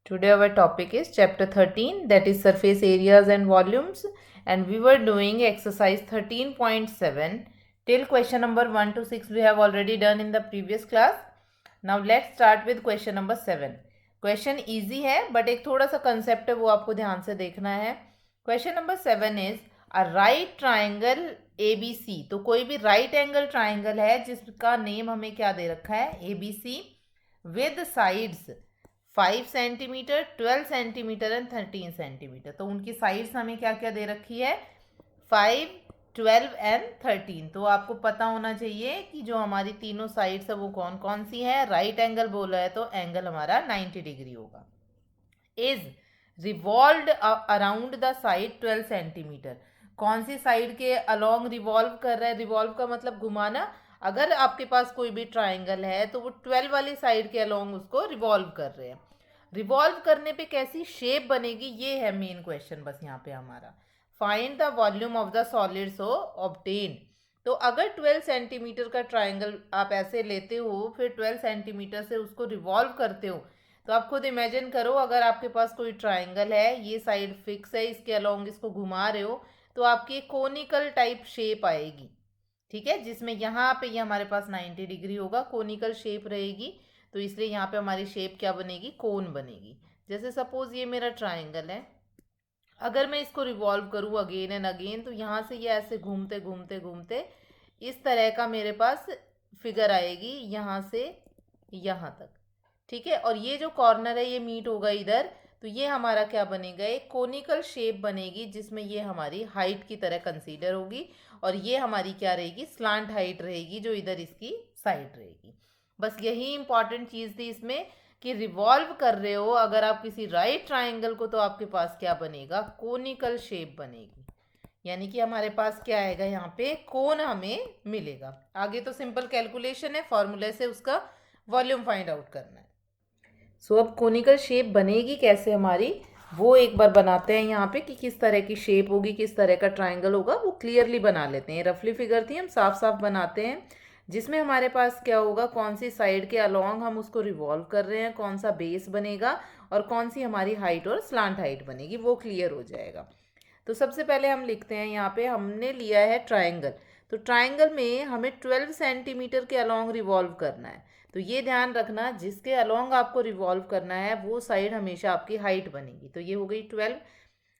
Today our topic is chapter 13, that is surface areas and volumes, and we were doing exercise 13.7 till question number 1 to 6 we have already done in the previous class. Now let's start with question number 7. Question easy है but एक थोड़ा सा concept है वो आपको ध्यान से देखना है. Question number 7 is a right triangle ABC. तो कोई भी right angle triangle है जिसका name हमें क्या दे रखा है, ABC, with sides 5 centimetre, 12 centimetre and 13 centimetre. तो उनकी साइड्स हमें क्या क्या दे रखी है, 5, 12 एंड 13. तो आपको पता होना चाहिए कि जो हमारी तीनों साइड्स है वो कौन कौन सी है. राइट एंगल बोला है तो एंगल हमारा 90 डिग्री होगा. Is revolve around the side 12 centimetre. कौन सी साइड के अलोंग रिवॉल्व कर रहा है. रिवॉल्व का मतलब घुमाना. अगर आपके पास कोई भी ट्राइंगल है तो वो 12 वाली साइड के अलोंग उसको रिवॉल्व कर रहे हैं. रिवॉल्व करने पे कैसी शेप बनेगी, ये है मेन क्वेश्चन बस यहाँ पे हमारा. Find the volume of the solid so obtain. तो अगर 12 सेंटीमीटर का ट्राइंगल आप ऐसे लेते हो फिर 12 सेंटीमीटर से उसको रिवॉल्व करते हो, तो आप खुद इमेजिन करो अगर आपके पास कोई ट्राइंगल है, ये साइड फिक्स है, इसके अलोंग इसको घुमा रहे हो तो आपकी कोनिकल टाइप शेप आएगी. ठीक है, जिसमें यहाँ पे ये हमारे पास 90 डिग्री होगा, कोनिकल शेप रहेगी. तो इसलिए यहाँ पे हमारी शेप क्या बनेगी, कोन बनेगी. जैसे सपोज ये मेरा ट्राइंगल है, अगर मैं इसको रिवॉल्व करूँ अगेन एंड अगेन तो यहाँ से ये ऐसे घूमते घूमते घूमते इस तरह का मेरे पास फिगर आएगी यहाँ से यहाँ तक. ठीक है, और ये जो कॉर्नर है ये मीट होगा इधर, तो ये हमारा क्या बनेगा, एक कोनिकल शेप बनेगी जिसमें ये हमारी हाइट की तरह कंसीडर होगी और ये हमारी क्या रहेगी, स्लांट हाइट रहेगी जो इधर इसकी साइड रहेगी. बस यही इंपॉर्टेंट चीज़ थी इसमें कि रिवॉल्व कर रहे हो अगर आप किसी राइट ट्राइंगल को तो आपके पास क्या बनेगा, कोनिकल शेप बनेगी. यानी कि हमारे पास क्या आएगा, यहाँ पे कोन हमें मिलेगा. आगे तो सिंपल कैलकुलेशन है, फॉर्मूले से उसका वॉल्यूम फाइंड आउट करना है. सो अब कोनिकल शेप बनेगी कैसे हमारी, वो एक बार बनाते हैं यहाँ पे कि किस तरह की शेप होगी, किस तरह का ट्राइंगल होगा, वो क्लियरली बना लेते हैं. रफली फिगर थी, हम साफ साफ बनाते हैं. जिसमें हमारे पास क्या होगा, कौन सी साइड के अलोंग हम उसको रिवॉल्व कर रहे हैं, कौन सा बेस बनेगा और कौन सी हमारी हाइट और स्लांट हाइट बनेगी, वो क्लियर हो जाएगा. तो सबसे पहले हम लिखते हैं यहाँ पे, हमने लिया है ट्राइंगल. तो ट्राइंगल में हमें 12 सेंटीमीटर के अलोंग रिवॉल्व करना है. तो ये ध्यान रखना, जिसके अलोंग आपको रिवॉल्व करना है वो साइड हमेशा आपकी हाइट बनेगी. तो ये हो गई 12.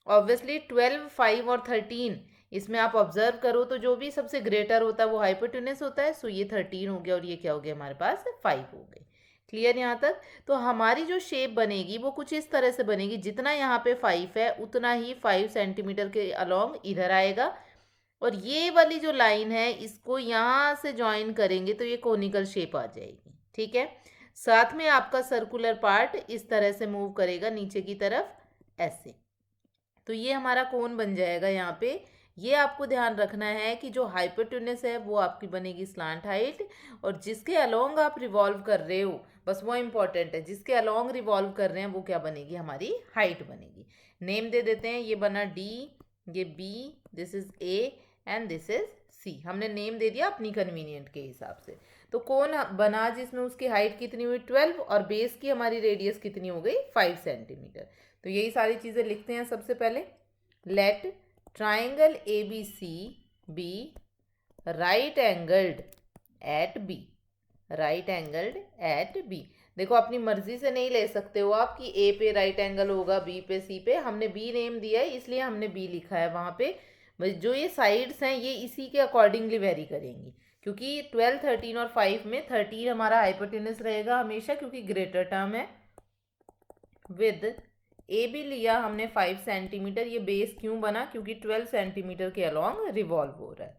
ऑब्वियसली 12, 5 और 13 इसमें आप ऑब्जर्व करो तो जो भी सबसे ग्रेटर होता है वो हाइपोटेनस होता है. सो ये 13 हो गया और ये क्या हो गया हमारे पास, 5 हो गए. क्लियर यहाँ तक. तो हमारी जो शेप बनेगी वो कुछ इस तरह से बनेगी, जितना यहाँ पे 5 है उतना ही 5 सेंटीमीटर के अलोंग इधर आएगा और ये वाली जो लाइन है इसको यहाँ से ज्वाइन करेंगे तो ये कोनिकल शेप आ जाएगी. ठीक है, साथ में आपका सर्कुलर पार्ट इस तरह से मूव करेगा नीचे की तरफ ऐसे. तो ये हमारा कोन बन जाएगा यहाँ पे. ये आपको ध्यान रखना है कि जो हाइपोटेनस है वो आपकी बनेगी स्लांट हाइट और जिसके अलोंग आप रिवॉल्व कर रहे हो, बस वो इंपॉर्टेंट है, जिसके अलोंग रिवॉल्व कर रहे हैं वो क्या बनेगी, हमारी हाइट बनेगी. नेम दे देते हैं, ये बना डी, ये B, this is A and this is C. हमने नेम दे दिया अपनी कन्वीनियंट के हिसाब से. तो कौन बना जिसमें उसकी हाइट कितनी हुई 12 और बेस की हमारी रेडियस कितनी हो गई 5 सेंटीमीटर. तो यही सारी चीज़ें लिखते हैं सबसे पहले. Let triangle A B C B right angled at B. Right angled at B. देखो अपनी मर्जी से नहीं ले सकते हो आप कि ए पे राइट एंगल होगा, बी पे, सी पे. हमने बी नेम दिया है इसलिए हमने बी लिखा है वहाँ पे. जो ये साइड्स हैं ये इसी के अकॉर्डिंगली वेरी करेंगी, क्योंकि 12, 13 और 5 में 13 हमारा हाइपोटेनस रहेगा हमेशा क्योंकि ग्रेटर टर्म है. विद ए बी लिया हमने 5 सेंटीमीटर. ये बेस क्यों बना, क्योंकि 12 सेंटीमीटर के अलोंग रिवॉल्व हो रहा है.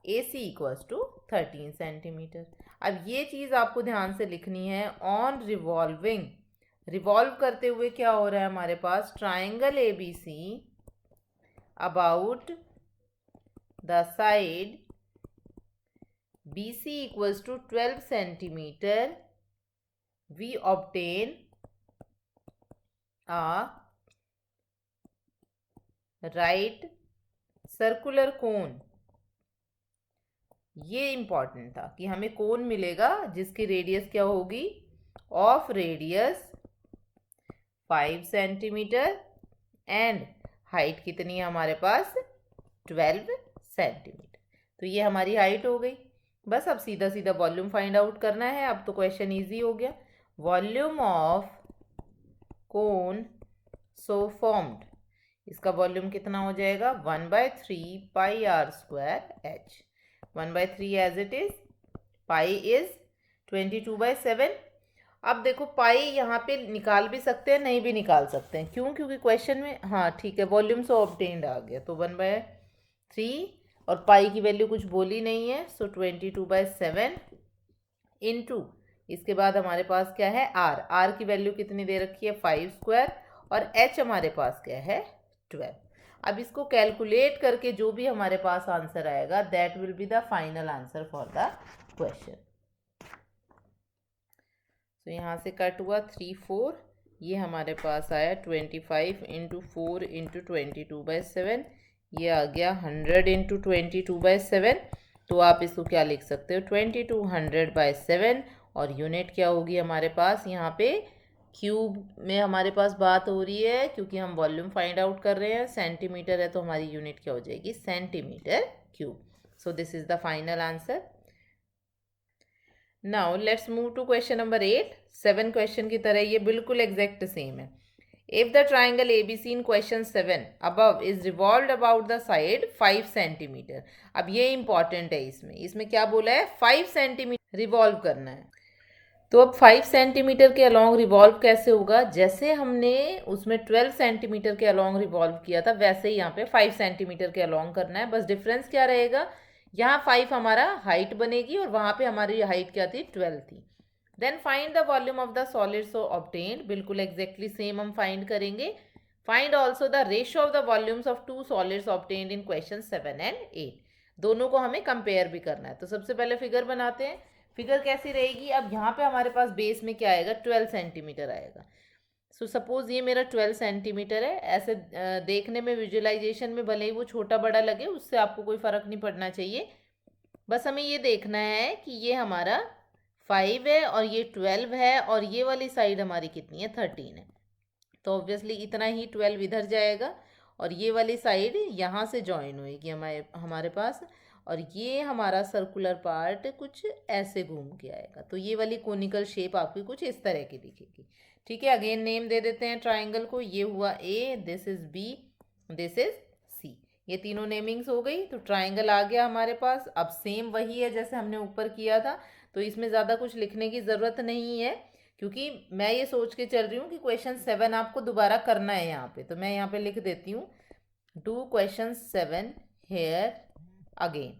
ए सी इक्वल्स टू 13 सेंटीमीटर. अब ये चीज़ आपको ध्यान से लिखनी है. ऑन रिवॉल्विंग, रिवॉल्व करते हुए क्या हो रहा है हमारे पास, triangle A B C about the side B C equals to 12 centimetre we obtain a right circular cone. ये इंपॉर्टेंट था कि हमें कोन मिलेगा जिसकी रेडियस क्या होगी, of radius 5 centimetre and height कितनी है हमारे पास 12 सेंटीमीटर। तो ये हमारी हाइट हो गई। बस अब सीधा सीधा वॉल्यूम फाइंड आउट करना है। अब तो क्वेश्चन इजी हो गया। Volume of cone so formed, इसका वॉल्यूम कितना हो जाएगा 1/3 pi r square h. 1/3 as it is, pi is 22/7। अब देखो पाई यहाँ पे निकाल भी सकते हैं, नहीं भी निकाल सकते हैं। क्यों? क्योंकि क्वेश्चन में, हाँ ठीक है, वॉल्यूम सो ऑब्टेन्ड आ गया, तो 1/3 और पाई की वैल्यू कुछ बोली नहीं है, सो 22/7 इंटू इसके बाद हमारे पास क्या है आर। आर की वैल्यू कितनी दे रखी है 5 स्क्वायर और एच हमारे पास क्या है 12। अब इसको कैलकुलेट करके जो भी हमारे पास आंसर आएगा that will be the final answer for the question. तो यहाँ से कट हुआ 3 4, ये हमारे पास आया 25 इंटू 4 इंटू 22/7, ये आ गया 100 इंटू 22/7। तो आप इसको क्या लिख सकते हो 2200/7, और यूनिट क्या होगी हमारे पास यहाँ पे क्यूब में हमारे पास बात हो रही है, क्योंकि हम वॉल्यूम फाइंड आउट कर रहे हैं। सेंटीमीटर है तो हमारी यूनिट क्या हो जाएगी centimetre cube. So this is the final answer. Now let's move to question number 8। 7 question की तरह ये बिल्कुल एग्जैक्ट सेम है। If the triangle ABC in question 7 above is revolved about the side 5 centimetre. अब ये इंपॉर्टेंट है, इसमें क्या बोला है 5 सेंटीमीटर रिवॉल्व करना है। तो अब 5 सेंटीमीटर के अलॉन्ग रिवॉल्व कैसे होगा? जैसे हमने उसमें 12 सेंटीमीटर के अलॉन्ग रिवॉल्व किया था वैसे ही यहाँ पे 5 सेंटीमीटर के अलॉन्ग करना है। बस डिफरेंस क्या रहेगा, यहाँ 5 हमारा हाइट बनेगी और वहाँ पे हमारी हाइट क्या थी 12 थी। Then find the volume of the solid so obtained, बिल्कुल एग्जैक्टली सेम हम फाइंड करेंगे। Find also the ratio of the volumes of 2 solids obtained in question 7 and 8। दोनों को हमें कंपेयर भी करना है। तो सबसे पहले फिगर बनाते हैं। फिगर कैसी रहेगी? अब यहाँ पे हमारे पास बेस में क्या आएगा 12 सेंटीमीटर आएगा। सो सपोज ये मेरा 12 सेंटीमीटर है। ऐसे देखने में विजुअलाइजेशन में भले ही वो छोटा बड़ा लगे, उससे आपको कोई फ़र्क नहीं पड़ना चाहिए। बस हमें ये देखना है कि ये हमारा 5 है और ये 12 है और ये वाली साइड हमारी कितनी है 13 है। तो ऑब्वियसली इतना ही 12 इधर जाएगा और ये वाली साइड यहाँ से जॉइन होएगी हमारे पास, और ये हमारा सर्कुलर पार्ट कुछ ऐसे घूम के आएगा। तो ये वाली कोनिकल शेप आपकी कुछ इस तरह की दिखेगी। ठीक है, अगेन नेम दे देते हैं ट्राइंगल को। ये हुआ A, this is B, this is C. ये तीनों नेमिंग्स हो गई। तो ट्राइंगल आ गया हमारे पास। अब सेम वही है जैसे हमने ऊपर किया था, तो इसमें ज़्यादा कुछ लिखने की ज़रूरत नहीं है, क्योंकि मैं ये सोच के चल रही हूँ कि क्वेश्चन 7 आपको दोबारा करना है यहाँ पे। तो मैं यहाँ पे लिख देती हूँ डू क्वेश्चन 7 हेयर अगेन।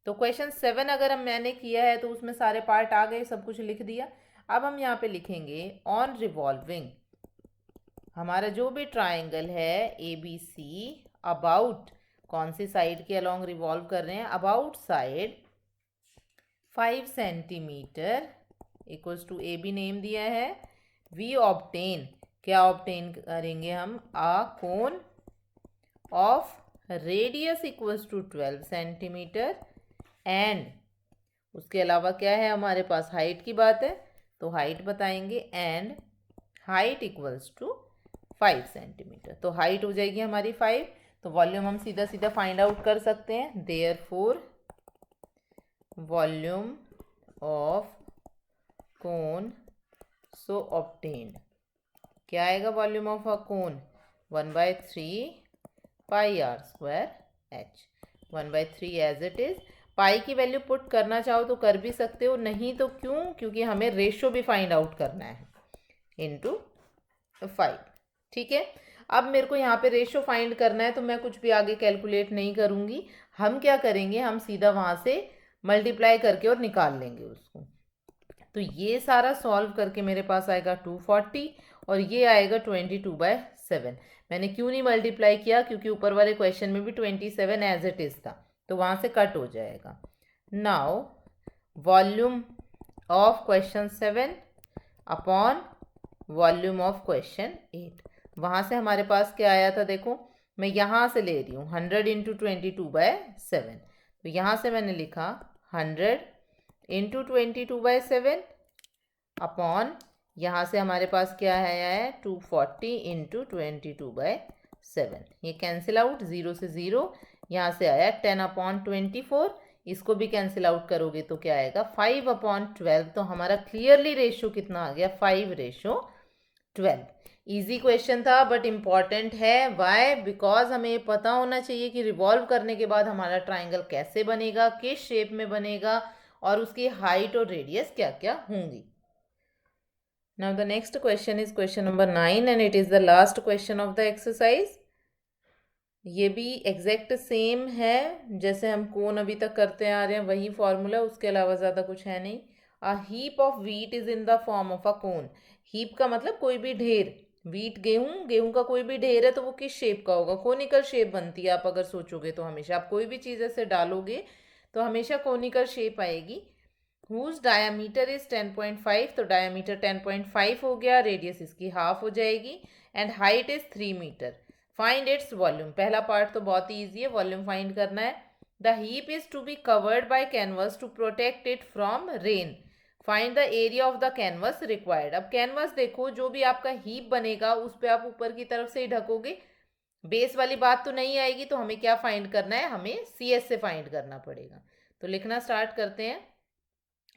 तो क्वेश्चन 7 अगर मैंने किया है तो उसमें सारे पार्ट आ गए, सब कुछ लिख दिया। अब हम यहाँ पे लिखेंगे ऑन रिवॉल्विंग, हमारा जो भी ट्राइंगल है ABC अबाउट, कौन सी साइड के अलॉन्ग रिवॉल्व कर रहे हैं, about side 5 centimetre equals to AB name दिया है। वी ऑब्टेन, क्या ऑब्टेन करेंगे हम, a cone of radius equals to 12 centimetre and उसके अलावा क्या है हमारे पास, हाइट की बात है तो हाइट बताएंगे, and height equals to 5 centimetre. तो हाइट हो जाएगी हमारी 5। तो वॉल्यूम हम सीधा सीधा फाइंड आउट कर सकते हैं। Therefore volume of cone so obtained, क्या आएगा volume of a cone 1/3 pi r square h. 1/3 as it is. Pi की वैल्यू पुट करना चाहो तो कर भी सकते हो, नहीं तो क्यों, क्योंकि हमें रेशो भी फाइंड आउट करना है इनटू 5। ठीक है, अब मेरे को यहाँ पे रेशो फाइंड करना है तो मैं कुछ भी आगे कैलकुलेट नहीं करूँगी। हम क्या करेंगे, हम सीधा वहाँ से मल्टीप्लाई करके और निकाल लेंगे उसको। तो ये सारा सॉल्व करके मेरे पास आएगा 240 और ये आएगा 22/7। मैंने क्यों नहीं मल्टीप्लाई किया, क्योंकि ऊपर वाले क्वेश्चन में भी 27 एज इट इज़ था, तो वहाँ से कट हो जाएगा। Now volume of question 7 upon volume of question 8, वहाँ से हमारे पास क्या आया था, देखो मैं यहाँ से ले रही हूँ 100 इंटू 22/7। तो यहाँ से मैंने लिखा 100 इंटू 22/7 अपॉन यहाँ से हमारे पास क्या है 240 इंटू 22/7, ये कैंसिल आउट, 0 से 0, यहाँ से आया 10/24, इसको भी कैंसिल आउट करोगे तो क्या आएगा 5/12। तो हमारा क्लियरली रेशियो कितना आ गया 5:12। इजी क्वेश्चन था बट इम्पॉर्टेंट है। वाई? बिकॉज हमें पता होना चाहिए कि रिवॉल्व करने के बाद हमारा ट्राइंगल कैसे बनेगा, किस शेप में बनेगा और उसकी हाइट और रेडियस क्या क्या होंगी। Now the next question is question number 9 and it is the last question of the exercise. ये भी एग्जैक्ट सेम है जैसे हम कोन अभी तक करते आ रहे हैं, वही फॉर्मूला, उसके अलावा ज़्यादा कुछ है नहीं। A heap of wheat is in the form of a cone. Heap का मतलब कोई भी ढेर, व्हीट गेहूं, गेहूं का कोई भी ढेर है तो वो किस शेप का होगा, कोनिकल शेप बनती है। आप अगर सोचोगे तो हमेशा आप कोई भी चीज़ ऐसे डालोगे तो हमेशा कोनिकल शेप आएगी। हुज डायामीटर इज 10.5, तो डायामीटर 10.5 हो गया, रेडियस इसकी हाफ हो जाएगी and height is 3 metre. Find its volume. पहला पार्ट तो बहुत ही ईजी है, वॉल्यूम फाइंड करना है। The heap is to be covered by canvas to protect it from rain. Find the area of the canvas required. अब canvas देखो, जो भी आपका हीप बनेगा उस पर आप ऊपर की तरफ से ही ढकोगे, बेस वाली बात तो नहीं आएगी। तो हमें क्या फाइंड करना है, हमें CS से फाइंड करना पड़ेगा। तो लिखना स्टार्ट करते हैं।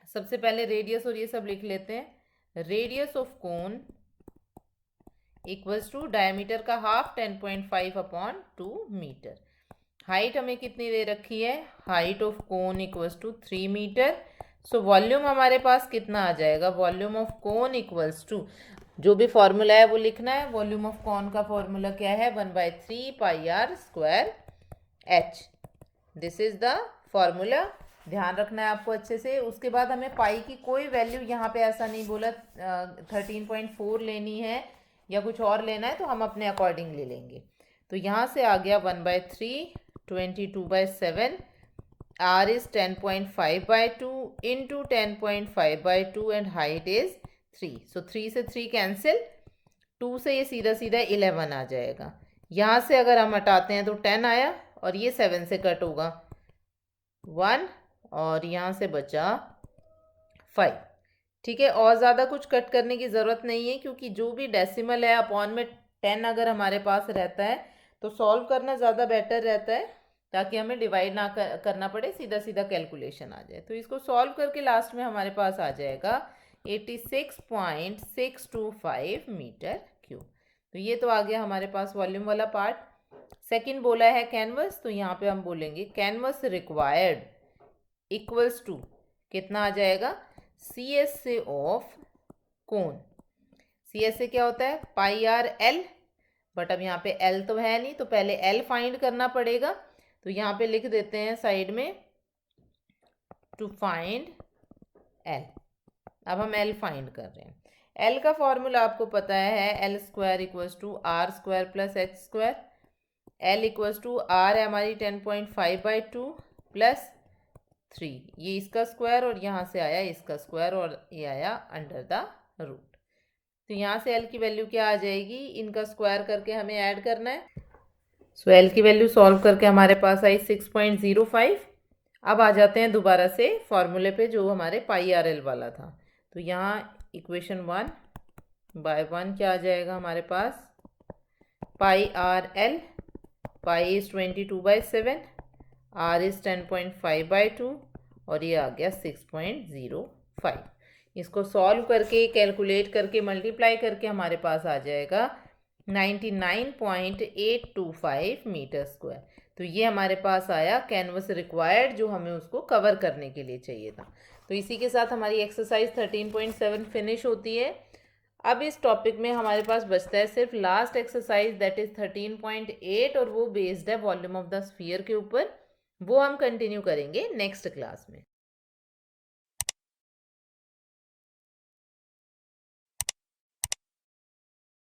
सबसे पहले रेडियस और ये सब लिख लेते हैं। Radius of cone equals to diameter का हाफ 10.5/2 मीटर। हाइट हमें कितनी दे रखी है, height of cone equals to 3 metre. So volume हमारे पास कितना आ जाएगा, volume of cone equals to, जो भी फॉर्मूला है वो लिखना है। वॉल्यूम ऑफ कोन का फॉर्मूला क्या है, 1/3 πr² h। This is the formula, ध्यान रखना है आपको अच्छे से। उसके बाद हमें पाई की कोई वैल्यू, यहाँ पे ऐसा नहीं बोला 13.4 लेनी है या कुछ और लेना है, तो हम अपने अकॉर्डिंग ले लेंगे। तो यहाँ से आ गया 1/3 22/7, r is 10.5/2 into 10.5/2 and height is 3। सो 3 से 3 कैंसिल, 2 से ये सीधा सीधा 11 आ जाएगा। यहाँ से अगर हम हटाते हैं तो 10 आया और ये 7 से कट होगा 1 और यहाँ से बचा 5। ठीक है, और ज़्यादा कुछ कट करने की ज़रूरत नहीं है क्योंकि जो भी डेसिमल है अपॉन में 10 अगर हमारे पास रहता है तो सॉल्व करना ज़्यादा बेटर रहता है, ताकि हमें डिवाइड ना करना पड़े, सीधा सीधा कैलकुलेशन आ जाए। तो इसको सॉल्व करके लास्ट में हमारे पास आ जाएगा 86.625 मीटर क्यूब। तो ये तो आ गया हमारे पास वॉल्यूम वाला पार्ट। सेकंड बोला है कैनवस, तो यहाँ पे हम बोलेंगे कैनवस रिक्वायर्ड इक्वल्स टू, कितना आ जाएगा, CS से ऑफ कोन। CS से क्या होता है πr/l, बट अब यहाँ पे L तो है नहीं, तो पहले L फाइंड करना पड़ेगा। तो यहाँ पे लिख देते हैं साइड में टू फाइंड L। अब हम L फाइंड कर रहे हैं। L का फॉर्मूला आपको पता है, L² = r² + h²। L = r है हमारी 10.5/2 + 3, ये इसका स्क्वायर और यहाँ से आया इसका स्क्वायर और ये आया अंडर द रूट। तो यहाँ से L की वैल्यू क्या आ जाएगी, इनका स्क्वायर करके हमें ऐड करना है। सो L की वैल्यू सॉल्व करके हमारे पास आई 6.05। अब आ जाते हैं दोबारा से फॉर्मूले पे जो हमारे πr/l वाला था। तो यहाँ इक्वेशन 1/1 क्या आ जाएगा हमारे पास, πr/l, pi is 22/7, r is 10.5/2 और ये आ गया 6.05। इसको सॉल्व करके कैलकुलेट करके मल्टीप्लाई करके हमारे पास आ जाएगा 99.825 मीटर स्क्वायर। तो ये हमारे पास आया कैनवस रिक्वायर्ड, जो हमें उसको कवर करने के लिए चाहिए था। तो इसी के साथ हमारी एक्सरसाइज 13.7 फिनिश होती है। अब इस टॉपिक में हमारे पास बचता है सिर्फ लास्ट एक्सरसाइज, दैट इज 13.8, और वो बेस्ड है वॉल्यूम ऑफ द स्फीयर के ऊपर। वो हम कंटिन्यू करेंगे नेक्स्ट क्लास में।